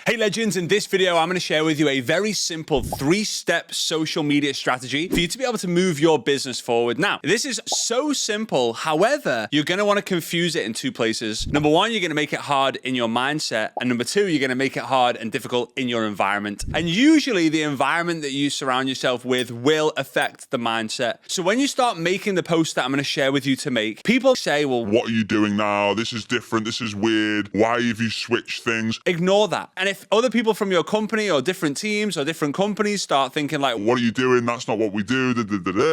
Hey legends, in this video, I'm going to share with you a very simple 3-step social media strategy for you to be able to move your business forward. Now, this is so simple. However, you're going to want to confuse it in 2 places. Number 1, you're going to make it hard in your mindset. And number 2, you're going to make it hard and difficult in your environment. And usually the environment that you surround yourself with will affect the mindset. So when you start making the post that I'm going to share with you to make, people say, well, what are you doing now? This is different. This is weird. Why have you switched things? Ignore that. And if other people from your company or different teams or different companies start thinking like, what are you doing? That's not what we do.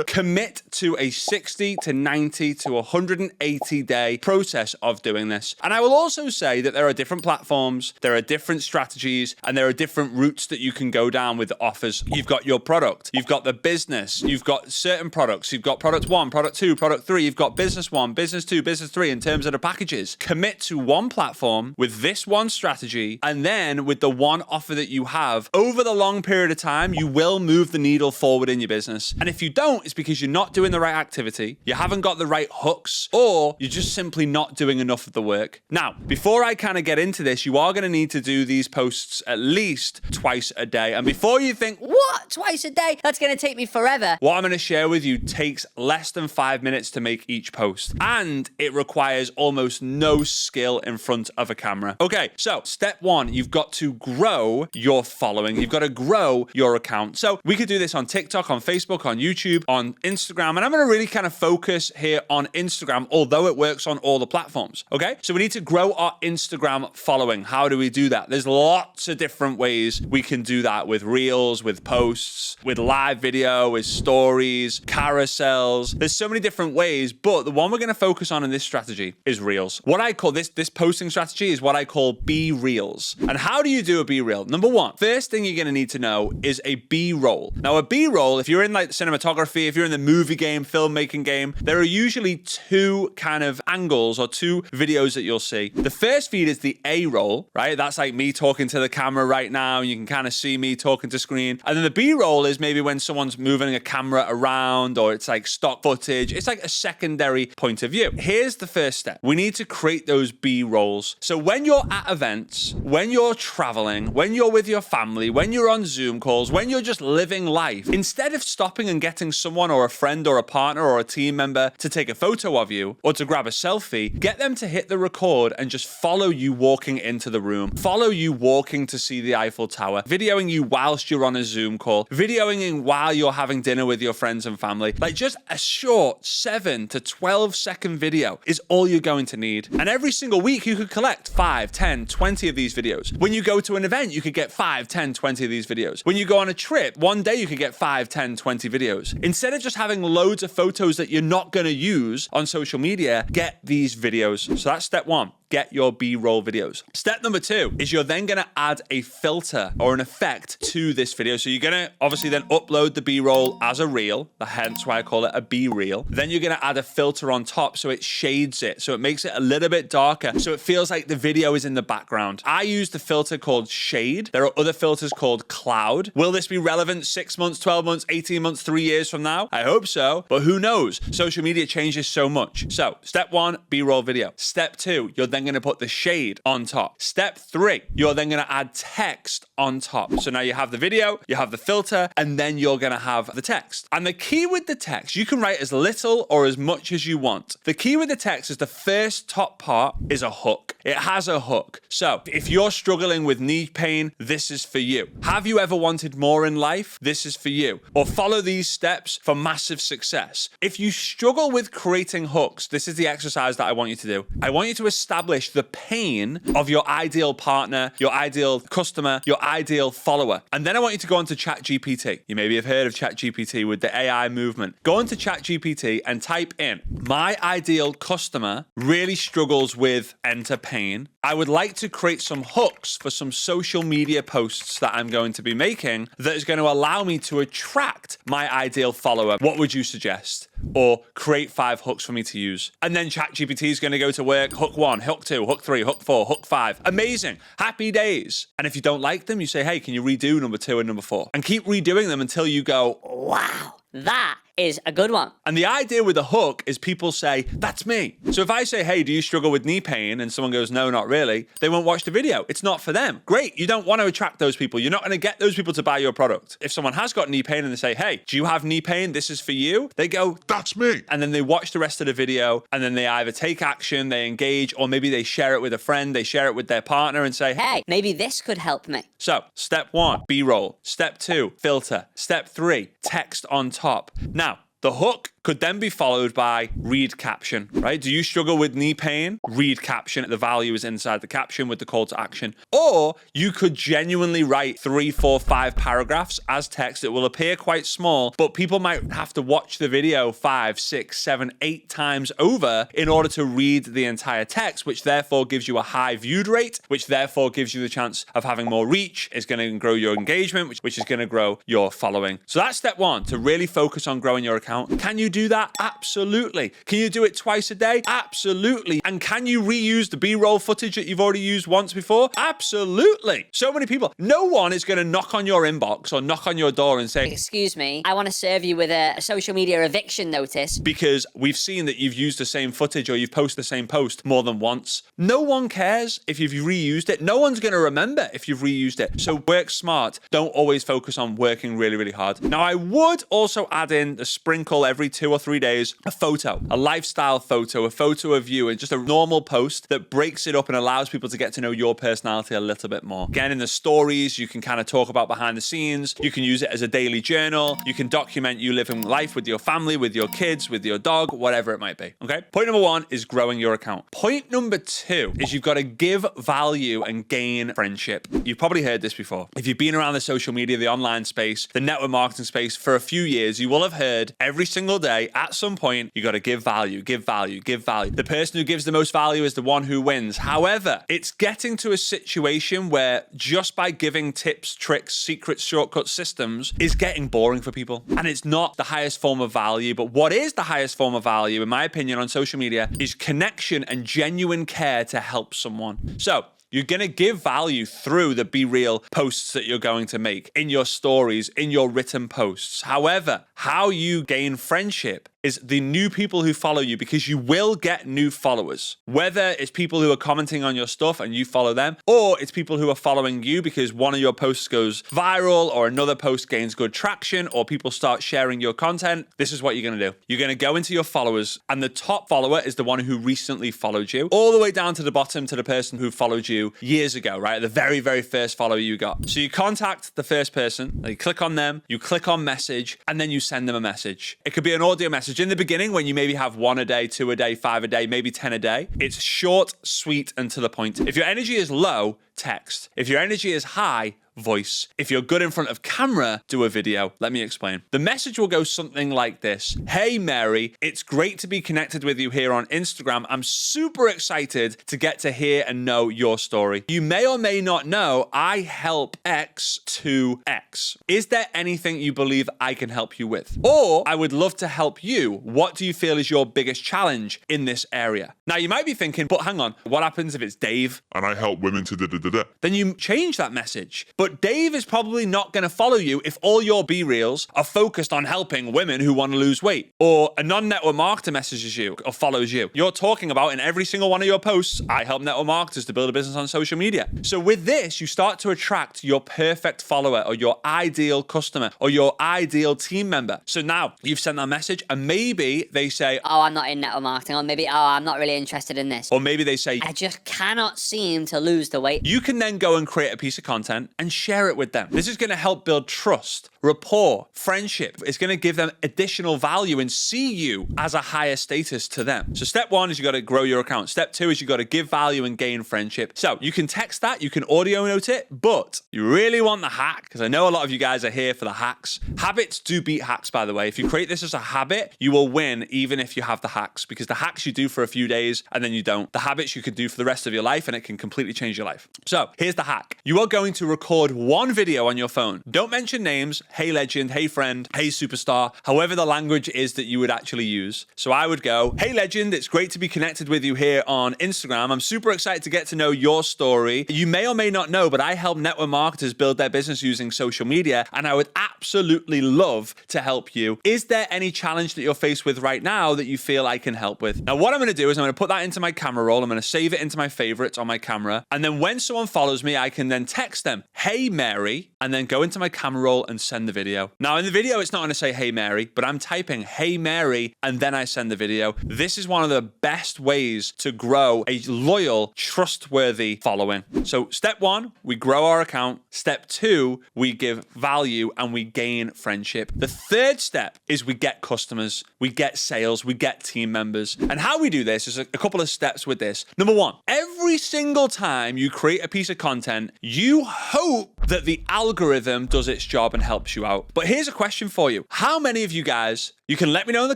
Commit to a 60 to 90 to 180 day process of doing this. And I will also say that there are different platforms, there are different strategies, and there are different routes that you can go down with the offers. You've got your product, you've got the business, you've got certain products, you've got product 1, product 2, product 3, you've got business 1, business 2, business 3 in terms of the packages. Commit to one platform with this one strategy, and then with the one offer that you have, over the long period of time, you will move the needle forward in your business. And if you don't, it's because you're not doing the right activity, you haven't got the right hooks, or you're just simply not doing enough of the work. Now, before I kind of get into this, you are going to need to do these posts at least twice a day. And before you think, what? Twice a day? That's going to take me forever. What I'm going to share with you takes less than 5 minutes to make each post. And it requires almost no skill in front of a camera. Okay, so step 1, you've got to grow your following. You've got to grow your account. So we could do this on TikTok, on Facebook, on YouTube, on Instagram. And I'm going to really kind of focus here on Instagram, although it works on all the platforms. Okay, so we need to grow our Instagram following. How do we do that? There's lots of different ways we can do that, with reels, with posts, with live video, with stories, carousels. There's so many different ways, but the one we're going to focus on in this strategy is reels. What I call this posting strategy is what I call BReels. And how do you do a BReel? Number 1, first thing you're going to need to know is a B-roll. Now, a B-roll, if you're in like cinematography, if you're in the movie game, filmmaking game, there are usually 2 kind of angles or 2 videos that you'll see. The first feed is the A-roll, right? That's like me talking to the camera right now, and you can kind of see me talking to screen. And then the B-roll is maybe when someone's moving a camera around, or it's like stock footage. It's like a secondary point of view. Here's the first step. We need to create those B-rolls. So when you're at events, when you're traveling, when you're with your family, when you're on Zoom calls, when you're just living life, instead of stopping and getting someone or a friend or a partner or a team member to take a photo of you or to grab a selfie, get them to hit the record and just follow you walking into the room, follow you walking to see the Eiffel Tower, videoing you whilst you're on a Zoom call, videoing you while you're having dinner with your friends and family. Like, just a short 7 to 12 second video is all you're going to need. And every single week you could collect 5, 10, 20 of these videos. When you go to an event, you could get 5, 10, 20 of these videos. When you go on a trip, one day you could get 5, 10, 20 videos. Instead of just having loads of photos that you're not going to use on social media, get these videos. So that's step 1. Get your B-roll videos. Step number 2 is you're then going to add a filter or an effect to this video. So you're going to obviously then upload the B-roll as a reel, hence why I call it a B-reel. Then you're going to add a filter on top so it shades it, so it makes it a little bit darker, so it feels like the video is in the background. I use the filter called Shade. There are other filters called Cloud. Will this be relevant 6 months, 12 months, 18 months, 3 years from now? I hope so, but who knows? Social media changes so much. So step 1, B-roll video. Step 2, you're then going to put the shade on top. Step 3, you're then going to add text on top. So now you have the video, you have the filter, and then you're going to have the text. And the key with the text, you can write as little or as much as you want. The key with the text is the first top part is a hook. It has a hook. So if you're struggling with knee pain, this is for you. Have you ever wanted more in life? This is for you. Or follow these steps for massive success. If you struggle with creating hooks, this is the exercise that I want you to do. I want you to establish the pain of your ideal partner, your ideal customer, your ideal follower. And then I want you to go onto ChatGPT. You maybe have heard of ChatGPT with the AI movement. Go onto ChatGPT and type in, my ideal customer really struggles with enter pain. I would like to create some hooks for some social media posts that I'm going to be making that is going to allow me to attract my ideal follower. What would you suggest? Or create 5 hooks for me to use. And then ChatGPT is going to go to work. Hook 1, hook 2, hook 3, hook 4, hook 5. Amazing. Happy days. And if you don't like them, you say, hey, can you redo number 2 and number 4? And keep redoing them until you go, Wow, that is a good one. And the idea with a hook is people say, that's me. So if I say, hey, do you struggle with knee pain? And someone goes, no, not really. They won't watch the video. It's not for them. Great. You don't want to attract those people. You're not going to get those people to buy your product. If someone has got knee pain and they say, hey, do you have knee pain? This is for you. They go, That's me. and then they watch the rest of the video and then they either take action, they engage, or maybe they share it with a friend, they share it with their partner and say, Hey, maybe this could help me. So, step 1, B-roll. Step 2, filter. Step 3, text on top. Now, the hook could then be followed by read caption, right? Do you struggle with knee pain? Read caption. The value is inside the caption with the call to action. Or you could genuinely write 3, 4, 5 paragraphs as text. It will appear quite small, but people might have to watch the video 5, 6, 7, 8 times over in order to read the entire text, which therefore gives you a high viewed rate, which therefore gives you the chance of having more reach. Is going to grow your engagement, which is going to grow your following. So that's step 1, to really focus on growing your account. Can you do that? Absolutely. Can you do it twice a day? Absolutely. And can you reuse the B-roll footage that you've already used once before? Absolutely. So many people. No one is going to knock on your inbox or knock on your door and say, Excuse me, I want to serve you with a social media eviction notice. because we've seen that you've used the same footage or you've posted the same post more than once. No one cares if you've reused it. No one's going to remember if you've reused it. So work smart. Don't always focus on working really, really hard. Now, I would also add in the sprinkle every 2 or 3 days, a photo, a lifestyle photo, a photo of you, and just a normal post that breaks it up and allows people to get to know your personality a little bit more. Again, in the stories, you can kind of talk about behind the scenes. You can use it as a daily journal. You can document you living life with your family, with your kids, with your dog, whatever it might be. Okay. Point number 1 is growing your account. Point number 2 is you've got to give value and gain friendship. You've probably heard this before. If you've been around the social media, the online space, the network marketing space for a few years, you will have heard every single day at some point, you got to give value, give value, give value. The person who gives the most value is the one who wins. However, it's getting to a situation where just by giving tips, tricks, secrets, shortcuts, systems is getting boring for people. And it's not the highest form of value. But what is the highest form of value, in my opinion, on social media is connection and genuine care to help someone. So, you're going to give value through the Be Real posts that you're going to make, in your stories, in your written posts. However, how you gain friendship is the new people who follow you, because you will get new followers. Whether it's people who are commenting on your stuff and you follow them, or it's people who are following you because one of your posts goes viral or another post gains good traction or people start sharing your content. This is what you're going to do. You're going to go into your followers, and the top follower is the one who recently followed you, all the way down to the bottom to the person who followed you years ago, right? The very, very first follower you got. So you contact the first person, you click on them, you click on message, and then you send them a message. It could be an audio message. In the beginning, when you maybe have 1 a day, 2 a day, 5 a day, maybe 10 a day, it's short, sweet, and to the point. If your energy is low, text. If your energy is high, voice. If you're good in front of camera, do a video. Let me explain. The message will go something like this. Hey, Mary, it's great to be connected with you here on Instagram. I'm super excited to get to hear and know your story. You may or may not know I help X to X. Is there anything you believe I can help you with? Or I would love to help you. What do you feel is your biggest challenge in this area? Now, you might be thinking, but hang on, what happens if it's Dave? And I help women to da-da-da-da. Then you change that message. But Dave is probably not going to follow you if all your B-Reels are focused on helping women who want to lose weight. Or a non-network marketer messages you or follows you. You're talking about in every single one of your posts, I help network marketers to build a business on social media. So with this, you start to attract your perfect follower or your ideal customer or your ideal team member. So now you've sent that message and maybe they say, Oh, I'm not in network marketing. Or maybe, I'm not really interested in this. or maybe they say, I just cannot seem to lose the weight. you can then go and create a piece of content and share it with them. This is going to help build trust, rapport, friendship. It's going to give them additional value and see you as a higher status to them. So step 1 is you got to grow your account. Step 2 is you got to give value and gain friendship. So you can text that, you can audio note it, but you really want the hack, because I know a lot of you guys are here for the hacks. Habits do beat hacks, by the way. If you create this as a habit, you will win even if you have the hacks, because the hacks you do for a few days and then you don't. The habits you could do for the rest of your life and it can completely change your life. So here's the hack. You are going to record record one video on your phone. Don't mention names, hey legend, hey friend, hey superstar, however the language is that you would actually use. So I would go, hey legend, it's great to be connected with you here on Instagram. I'm super excited to get to know your story. You may or may not know, but I help network marketers build their business using social media, and I would absolutely love to help you. Is there any challenge that you're faced with right now that you feel I can help with? Now, what I'm going to do is I'm going to put that into my camera roll. I'm going to save it into my favorites on my camera. And then when someone follows me, I can then text them, hey, Mary, and then go into my camera roll and send the video. Now, in the video, it's not going to say, hey, Mary, but I'm typing, hey, Mary, and then I send the video. This is one of the best ways to grow a loyal, trustworthy following. So step one, we grow our account. Step two, we give value and we gain friendship. The third step is we get customers, we get sales, we get team members. And how we do this is a couple of steps with this. Number one, every single time you create a piece of content, you hope that the algorithm does its job and helps you out. But here's a question for you. How many of you guys, you can let me know in the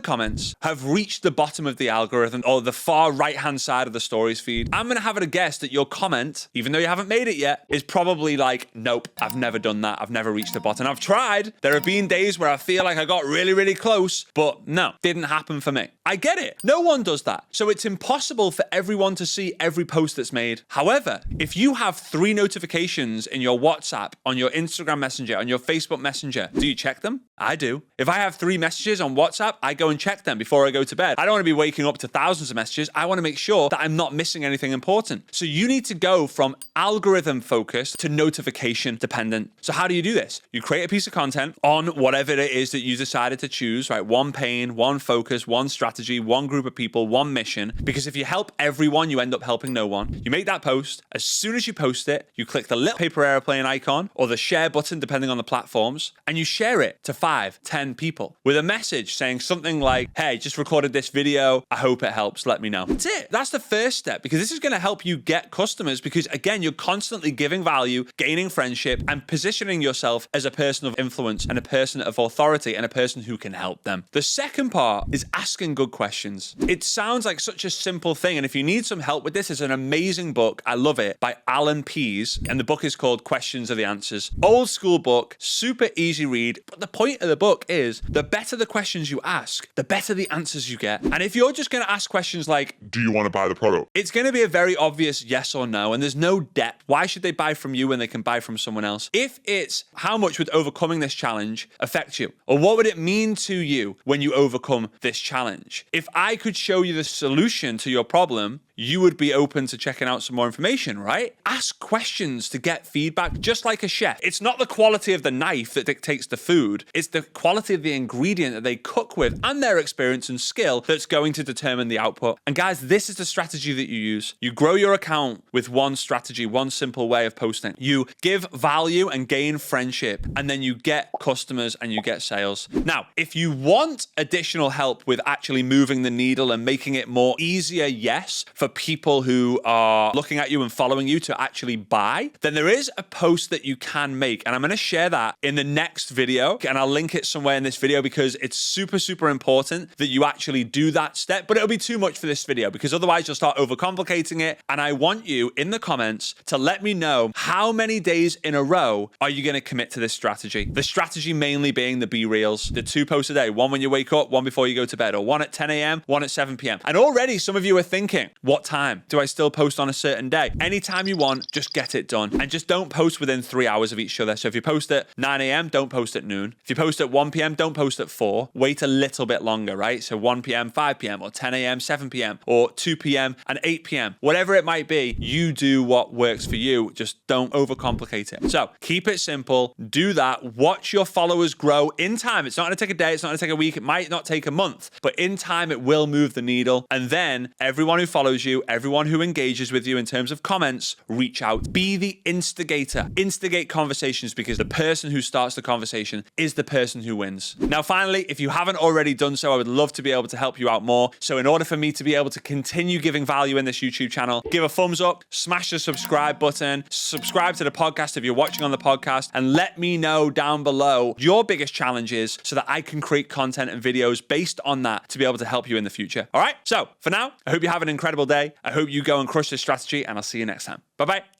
comments, have reached the bottom of the algorithm or the far right-hand side of the stories feed? I'm going to have it a guess that your comment, even though you haven't made it yet, is probably like, nope, I've never done that. I've never reached the bottom. I've tried. There have been days where I feel like I got really, really close, but no, didn't happen for me. I get it. No one does that. So it's impossible for everyone to see every post that's made. However, if you have 3 notifications in your WhatsApp, on your Instagram Messenger, on your Facebook Messenger, do you check them? I do. If I have 3 messages on WhatsApp, I go and check them before I go to bed. I don't want to be waking up to thousands of messages. I want to make sure that I'm not missing anything important. So you need to go from algorithm focused to notification dependent. So how do you do this? You create a piece of content on whatever it is that you decided to choose, right? One pain, one focus, one strategy, one group of people, one mission. Because if you help everyone, you end up helping no one. You make that post. As soon as you post it, you click the little paper airplane icon or the share button, depending on the platforms, and you share it to 5, 10 people with a message saying something like, hey, just recorded this video. I hope it helps. Let me know. That's it. That's the first step, because this is going to help you get customers, because again, you're constantly giving value, gaining friendship, and positioning yourself as a person of influence and a person of authority and a person who can help them. The second part is asking good questions. It sounds like such a simple thing. And if you need some help with this, it's an amazing book. I love it, by Alan Pease. And the book is called Questions Are the Answers. Old school book, super easy read. But the point of the book is the better the questions you ask, the better the answers you get. And if you're just going to ask questions like, do you want to buy the product? It's going to be a very obvious yes or no. And there's no depth. Why should they buy from you when they can buy from someone else? If it's how much would overcoming this challenge affect you? Or what would it mean to you when you overcome this challenge? If I could show you the solution to your problem, you would be open to checking out some more information, right? Ask questions to get feedback, just like a chef. It's not the quality of the knife that dictates the food. It's the quality of the ingredient that they cook with and their experience and skill that's going to determine the output. And guys, this is the strategy that you use. You grow your account with one strategy, one simple way of posting. You give value and gain friendship, and then you get customers and you get sales. Now, if you want additional help with actually moving the needle and making it more easier, yes, for people who are looking at you and following you to actually buy, then there is a post that you can make. And I'm going to share that in the next video. And I'll link it somewhere in this video, because it's super, super important that you actually do that step. But it'll be too much for this video, because otherwise you'll start overcomplicating it. And I want you in the comments to let me know how many days in a row are you going to commit to this strategy. The strategy mainly being the BReals, the 2 posts a day, one when you wake up, one before you go to bed, or one at 10 a.m., one at 7 p.m. And already some of you are thinking, what time do I still post on a certain day? Anytime you want, just get it done. And just don't post within 3 hours of each other. So if you post at 9 a.m., don't post at noon. If you post at 1 p.m., don't post at 4. Wait a little bit longer, right? So 1 p.m., 5 p.m., or 10 a.m., 7 p.m., or 2 p.m. and 8 p.m. Whatever it might be, you do what works for you. Just don't overcomplicate it. So keep it simple. Do that. Watch your followers grow in time. It's not going to take a day. It's not going to take a week. It might not take a month, but in time, it will move the needle. And then everyone who follows you, everyone who engages with you in terms of comments, reach out. Be the instigator. Instigate conversations, because the person who starts the conversation is the person who wins. Now, finally, if you haven't already done so, I would love to be able to help you out more. So in order for me to be able to continue giving value in this YouTube channel, give a thumbs up, smash the subscribe button, subscribe to the podcast if you're watching on the podcast, and let me know down below your biggest challenges so that I can create content and videos based on that to be able to help you in the future. All right. So for now, I hope you have an incredible day. I hope you go and crush this strategy, and I'll see you next time. Bye-bye.